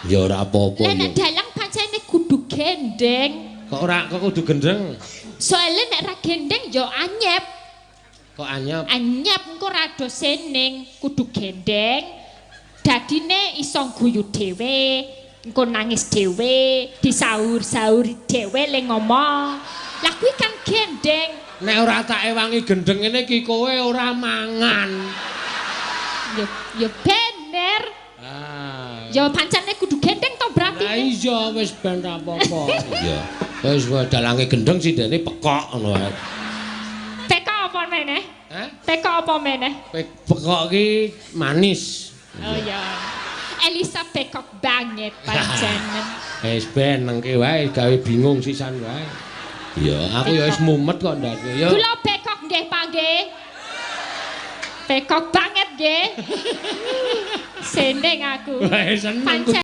Ya ora apa-apa. Lah nek dalang pancene kudu gendeng. Kok kudu gendeng? Soale nek ra gendeng ya anyep. Kok anyep? Anyep engko rada sening, kudu gendeng. Dadine iso guyu dhewe, engko nangis dhewe, disaur-sauri dhewe le ngomong. Lah kuwi kan gendeng. Nek ora tak ewangi gendeng ngene iki kowe ora mangan. Ya bener. Ah. Ya pancene kudu gendeng to berarti. Lah iya wis ben ra apa-apa. Iya. Wis dalange gendeng sindene pekok ngono wae. Pekok apa meneh? Hah? Pekok apa meneh? Pekok ki manis. Oh ya. Elisa pekok banget pancen. Wis ben nengke wae gawe bingung sisan wae. Iya, aku ya wis mumet kok ndak. Ya. Kula pekok nggih, Pak nggih. Pekok banget nggih. Seneng aku. Wah, seneng.